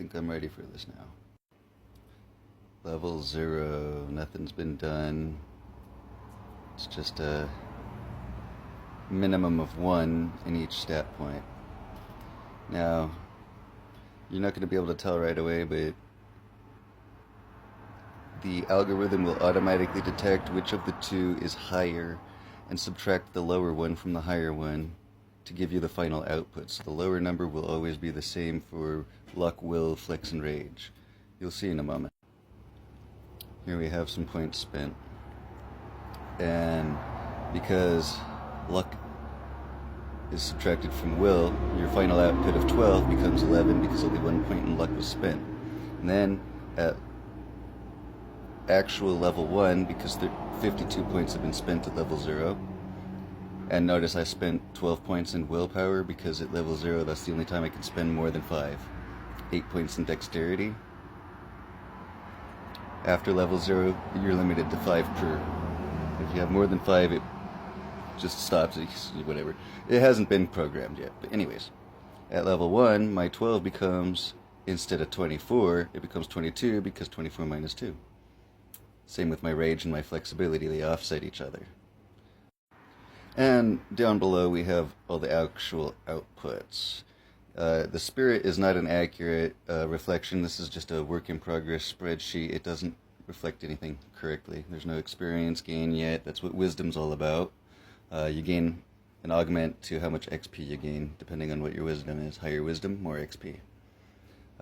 think I'm ready for this now. Level 0, nothing's been done. It's just a minimum of 1 in each stat point. Now, you're not going to be able to tell right away, but the algorithm will automatically detect which of the two is higher and subtract the lower one from the higher one to give you the final output. So the lower number will always be the same for luck, will, flex, and rage. You'll see in a moment. Here we have some points spent. And because luck is subtracted from will, your final output of 12 becomes 11 because only 1 point in luck was spent. And then at actual level 1, because 52 points have been spent at level 0, and notice I spent 12 points in willpower because at level 0 that's the only time I can spend more than 5. 8 points in dexterity. After level 0, you're limited to 5 per. If you have more than 5, it just stops, whatever. It hasn't been programmed yet. But anyways, at level 1, my 12 becomes, instead of 24, it becomes 22 because 24 minus 2. Same with my rage and my flexibility, they offset each other. And down below we have all the actual outputs. The spirit is not an accurate reflection. This is just a work in progress spreadsheet. It doesn't reflect anything correctly. There's no experience gain yet. That's what wisdom's all about. You gain an augment to how much XP you gain, depending on what your wisdom is. Higher wisdom, more XP.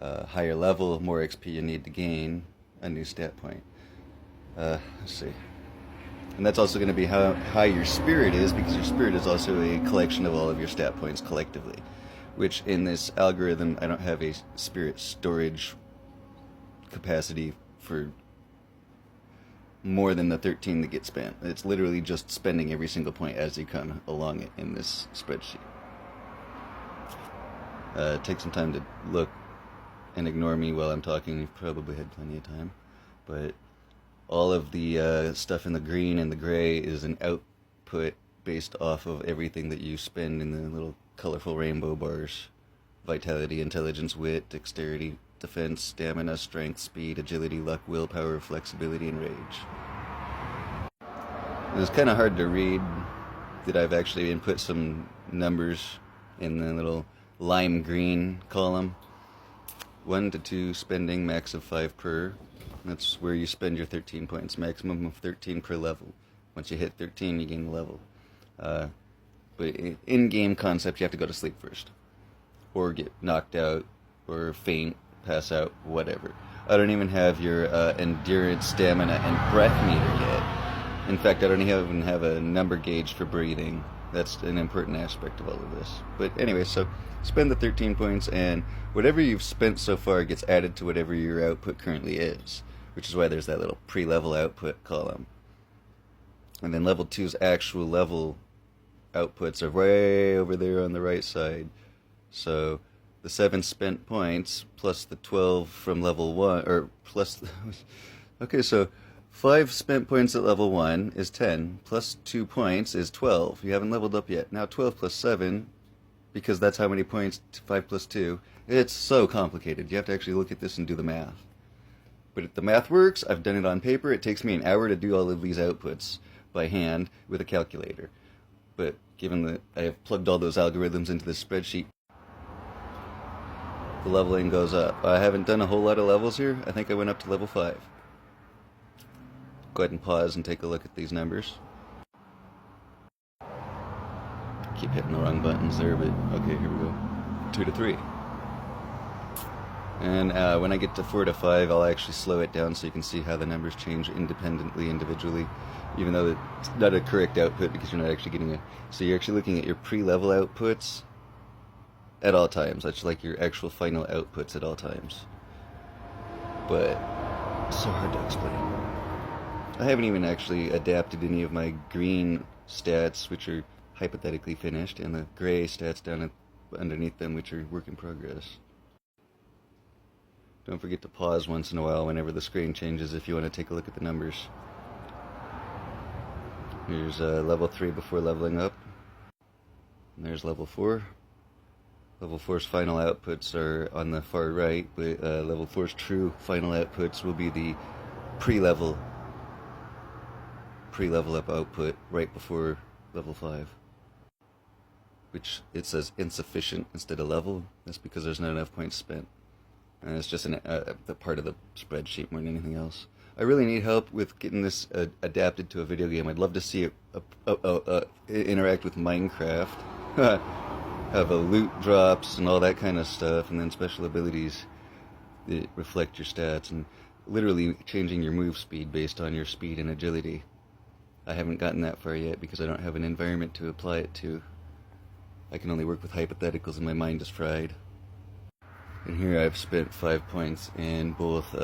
Higher level, more XP you need to gain a new stat point. Let's see. And that's also going to be how high your spirit is, because your spirit is also a collection of all of your stat points collectively. Which in this algorithm, I don't have a spirit storage capacity for more than the 13 that get spent. It's literally just spending every single point as you come along it in this spreadsheet. Take some time to look and ignore me while I'm talking. You've probably had plenty of time. But all of the stuff in the green and the gray is an output based off of everything that you spend in the little colorful rainbow bars. Vitality, intelligence, wit, dexterity, defense, stamina, strength, speed, agility, luck, willpower, flexibility, and rage. It was kind of hard to read that I've actually input some numbers in the little lime green column. 1 to 2 spending, max of 5 per. That's where you spend your 13 points, maximum of 13 per level. Once you hit 13, you gain the level. But in-game concept, you have to go to sleep first. Or get knocked out, or faint, pass out, whatever. I don't even have your endurance, stamina, and breath meter yet. In fact, I don't even have a number gauge for breathing. That's an important aspect of all of this. But anyway, so spend the 13 points, and whatever you've spent so far gets added to whatever your output currently is. Which is why there's that little pre-level output column. And then level 2's actual level outputs are way over there on the right side. So the 7 spent points plus the 12 from level 1, or plus okay, so 5 spent points at level 1 is 10, plus 2 points is 12. You haven't leveled up yet. Now 12 plus 7, because that's how many points, 5 plus 2. It's so complicated. You have to actually look at this and do the math. But if the math works, I've done it on paper. It takes me an hour to do all of these outputs by hand with a calculator. But given that I have plugged all those algorithms into this spreadsheet, the leveling goes up. I haven't done a whole lot of levels here. I think I went up to level 5. Go ahead and pause and take a look at these numbers. Keep hitting the wrong buttons there, but okay, here we go. 2 to 3. And when I get to 4 to 5, I'll actually slow it down so you can see how the numbers change independently, individually, even though it's not a correct output because you're not actually getting a... So you're actually looking at your pre-level outputs at all times. That's like your actual final outputs at all times. But it's so hard to explain. I haven't even actually adapted any of my green stats, which are hypothetically finished, and the gray stats down underneath them, which are work in progress. Don't forget to pause once in a while whenever the screen changes if you want to take a look at the numbers. Here's level 3 before leveling up. And there's level 4. Level 4's final outputs are on the far right, but level 4's true final outputs will be the pre-level up output right before level 5. Which it says insufficient instead of level. That's because there's not enough points spent. And it's just the part of the spreadsheet more than anything else. I really need help with getting this adapted to a video game. I'd love to see it interact with Minecraft. Have a loot drops and all that kind of stuff, and then special abilities that reflect your stats, and literally changing your move speed based on your speed and agility. I haven't gotten that far yet because I don't have an environment to apply it to. I can only work with hypotheticals and my mind is fried. And here I've spent 5 points in both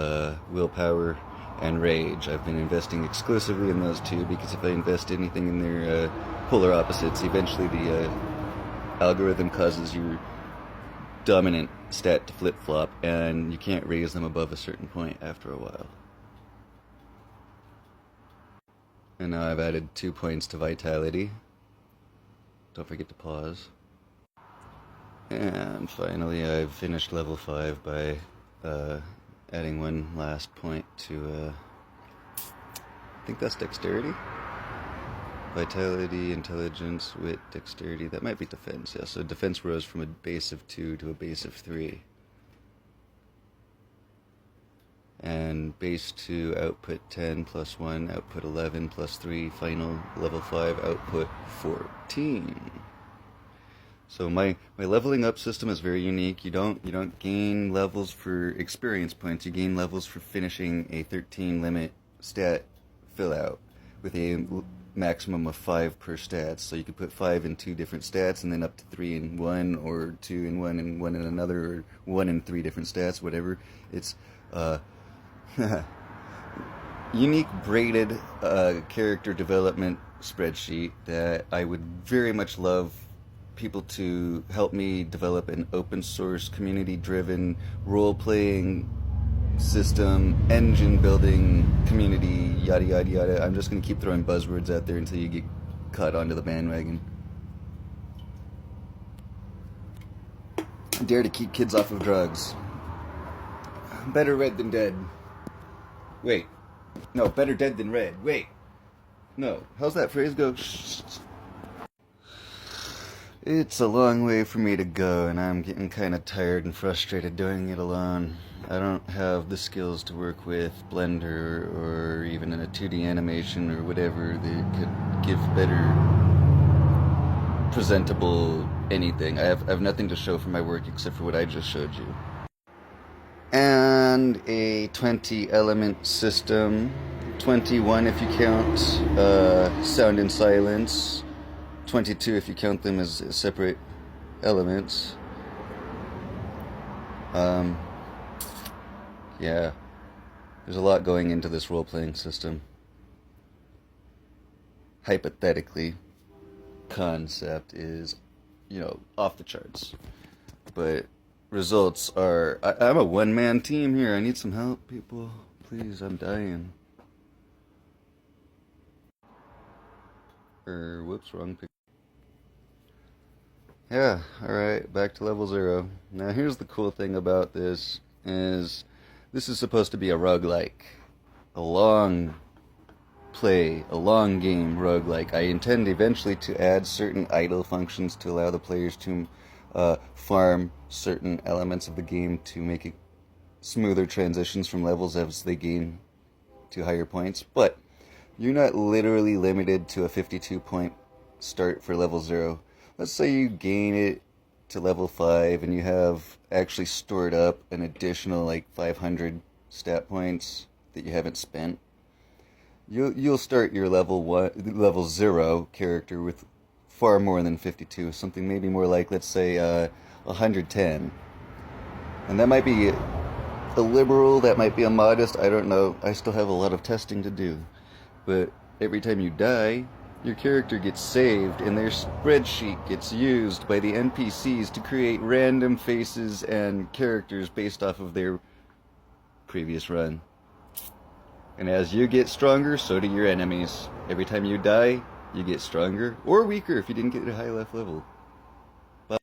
willpower and rage. I've been investing exclusively in those two because if I invest anything in their polar opposites, eventually the algorithm causes your dominant stat to flip-flop and you can't raise them above a certain point after a while. And now I've added 2 points to vitality. Don't forget to pause. And finally I've finished level 5 by adding one last point to, I think that's dexterity? Vitality, intelligence, wit, dexterity. That might be defense, yeah. So defense rose from a base of 2 to a base of 3. And base 2, output 10, plus 1, output 11, plus 3, final level 5, output 14. So my leveling up system is very unique. You don't gain levels for experience points. You gain levels for finishing a 13 limit stat fill out with a maximum of 5 per stat. So you could put 5 in 2 different stats and then up to 3 in one, or 2 in one and 1 in another, or 1 in 3 different stats, whatever. It's unique braided character development spreadsheet that I would very much love people to help me develop an open source, community driven role-playing system, engine building community, yada yada yada. I'm just going to keep throwing buzzwords out there until you get caught onto the bandwagon. Dare to keep kids off of drugs. Better red than dead. Wait. No, better dead than red. Wait. No. How's that phrase go? It's a long way for me to go, and I'm getting kind of tired and frustrated doing it alone. I don't have the skills to work with Blender or even in a 2D animation or whatever that could give better presentable anything. I have nothing to show for my work except for what I just showed you. And a 20 element system, 21 if you count sound and silence, 22 if you count them as separate elements. Yeah, there's a lot going into this role-playing system. Hypothetically, concept is, off the charts. But results are... I'm a one-man team here. I need some help, people. Please, I'm dying. Whoops, wrong picture. Yeah, alright, back to level 0. Now here's the cool thing about this, is this is supposed to be a roguelike. A long play, a long game roguelike. I intend eventually to add certain idle functions to allow the players to farm certain elements of the game to make it smoother transitions from levels as they gain to higher points. But you're not literally limited to a 52 point start for level 0. Let's say you gain it to level 5 and you have actually stored up an additional like 500 stat points that you haven't spent. You'll start your level 0 character with far more than 52, something maybe more like, let's say, 110. And that might be a liberal, that might be a modest, I don't know. I still have a lot of testing to do. But every time you die, your character gets saved and their spreadsheet gets used by the NPCs to create random faces and characters based off of their previous run. And as you get stronger, so do your enemies. Every time you die, you get stronger or weaker if you didn't get a high enough level.